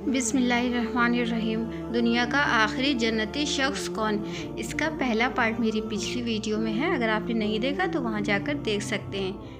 बिस्मिल्लाहिर्रहमानिर्रहीम। दुनिया का आखिरी जन्नती शख्स कौन? इसका पहला पार्ट मेरी पिछली वीडियो में है, अगर आपने नहीं देखा तो वहाँ जाकर देख सकते हैं।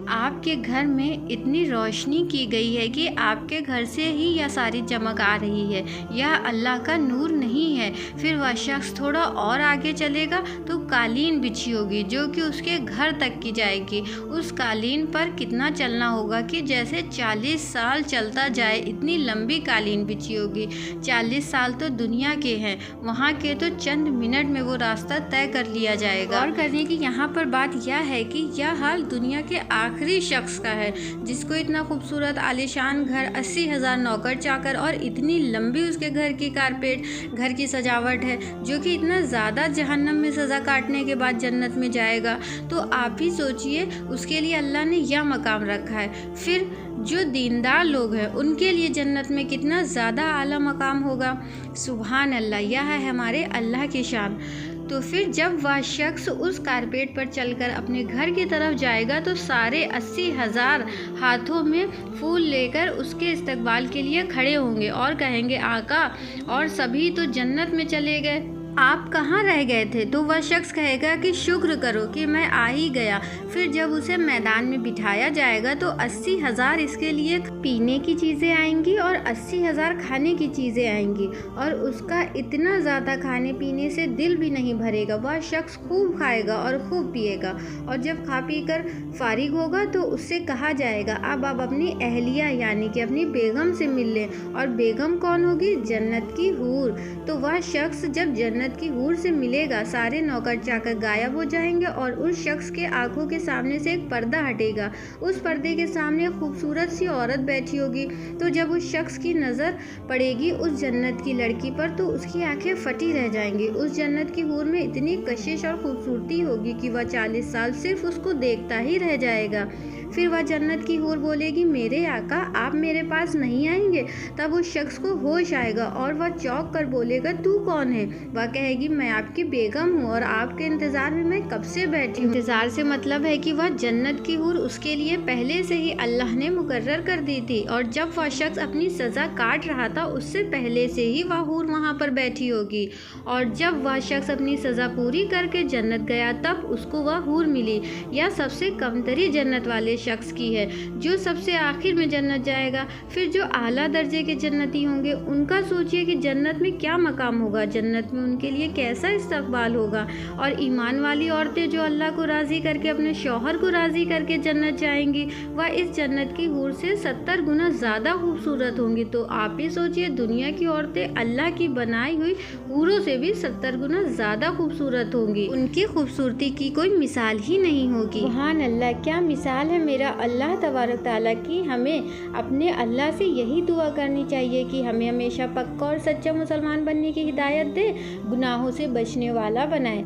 आपके घर में इतनी रोशनी की गई है कि आपके घर से ही यह सारी चमक आ रही है, यह अल्लाह का नूर नहीं है। फिर वह शख्स थोड़ा और आगे चलेगा तो कालीन बिछी होगी जो कि उसके घर तक की जाएगी। उस कालीन पर कितना चलना होगा कि जैसे 40 साल चलता जाए, इतनी लंबी कालीन बिछी होगी। 40 साल तो दुनिया के हैं, वहाँ के तो चंद मिनट में वो रास्ता तय कर लिया जाएगा। और करने की यहाँ पर बात यह है कि यह हाल दुनिया के आखिरी शख्स का है जिसको इतना खूबसूरत आलीशान घर, 80,000 नौकर चाकर और इतनी लंबी उसके घर की कारपेट, घर की सजावट है, जो कि इतना ज़्यादा जहन्नम में सज़ा काटने के बाद जन्नत में जाएगा। तो आप ही सोचिए, उसके लिए अल्लाह ने यह मकाम रखा है। फिर जो दीनदार लोग हैं उनके लिए जन्नत में कितना ज़्यादा आला मकाम होगा। सुभान अल्लाह, यह है हमारे अल्लाह की शान। तो फिर जब वह शख्स उस कारपेट पर चलकर अपने घर की तरफ जाएगा तो सारे 80,000 हाथों में फूल लेकर उसके इस्तकबाल के लिए खड़े होंगे और कहेंगे, आका, और सभी तो जन्नत में चले गए, आप कहाँ रह गए थे? तो वह शख्स कहेगा कि शुक्र करो कि मैं आ ही गया। फिर जब उसे मैदान में बिठाया जाएगा तो 80,000 इसके लिए पीने की चीज़ें आएंगी और 80,000 खाने की चीज़ें आएंगी, और उसका इतना ज़्यादा खाने पीने से दिल भी नहीं भरेगा। वह शख्स खूब खाएगा और खूब पिएगा, और जब खा पी कर फारिग होगा तो उससे कहा जाएगा, अब आप अपनी अहलिया यानी कि अपनी बेगम से मिल लें। और बेगम कौन होगी? जन्नत की हूर। तो वह शख्स जब जन्नत की हूर से मिलेगा, सारे नौकर चाकर गायब हो जाएंगे और उस शख्स के आंखों के सामने से एक पर्दा हटेगा। उस पर्दे के सामने खूबसूरत सी औरत बैठी होगी। तो जब उस शख्स की नज़र पड़ेगी उस जन्नत की लड़की पर तो उसकी आंखें फटी रह जाएंगी। उस जन्नत की हूर में इतनी कशिश और खूबसूरती होगी कि वह 40 साल सिर्फ उसको देखता ही रह जाएगा। फिर वह जन्नत की हूर बोलेगी, मेरे आका, आप मेरे पास नहीं आएंगे? तब उस शख्स को होश आएगा और वह चौंक कर बोलेगा, तू कौन है? वह कहेगी, मैं आपकी बेगम हूँ और आपके इंतज़ार में मैं कब से बैठी हूँ। इंतज़ार से मतलब है कि वह जन्नत की हूर उसके लिए पहले से ही अल्लाह ने मुकर्रर कर दी थी, और जब वह शख्स अपनी सज़ा काट रहा था उससे पहले से ही वह हूर वहाँ पर बैठी होगी। और जब वह शख्स अपनी सज़ा पूरी करके जन्नत गया तब उसको वह हूर मिली। यह सबसे कमतरी जन्नत वाले शख्स की है जो सबसे आखिर में जन्नत जाएगा। फिर जो आला दर्जे के जन्नती होंगे उनका सोचिए कि जन्नत में क्या मकाम होगा, जन्नत में उनके लिए कैसा इस्तकबाल होगा। और ईमान वाली औरतें जो अल्लाह को राज़ी करके अपने शौहर को राज़ी करके जन्नत जाएंगी, वह इस जन्नत की हूर से 70 गुना ज़्यादा खूबसूरत होंगी। तो आप ही सोचिए, दुनिया की औरतें अल्लाह की बनाई हुई हूरों से भी 70 गुना ज़्यादा खूबसूरत होंगी। उनकी खूबसूरती की कोई मिसाल ही नहीं होगी। सुभान अल्लाह, क्या मिसाल है मेरा अल्लाह तबारक ताला की। हमें अपने अल्लाह से यही दुआ करनी चाहिए कि हमें हमेशा पक्का और सच्चा मुसलमान बनने की हिदायत दे, गुनाहों से बचने वाला बनाए।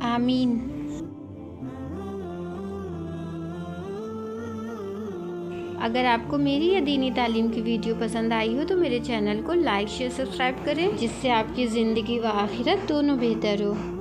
आमीन। अगर आपको मेरी यह दीनी तालीम की वीडियो पसंद आई हो तो मेरे चैनल को लाइक, शेयर, सब्सक्राइब करें, जिससे आपकी ज़िंदगी व आखिरत दोनों बेहतर हो।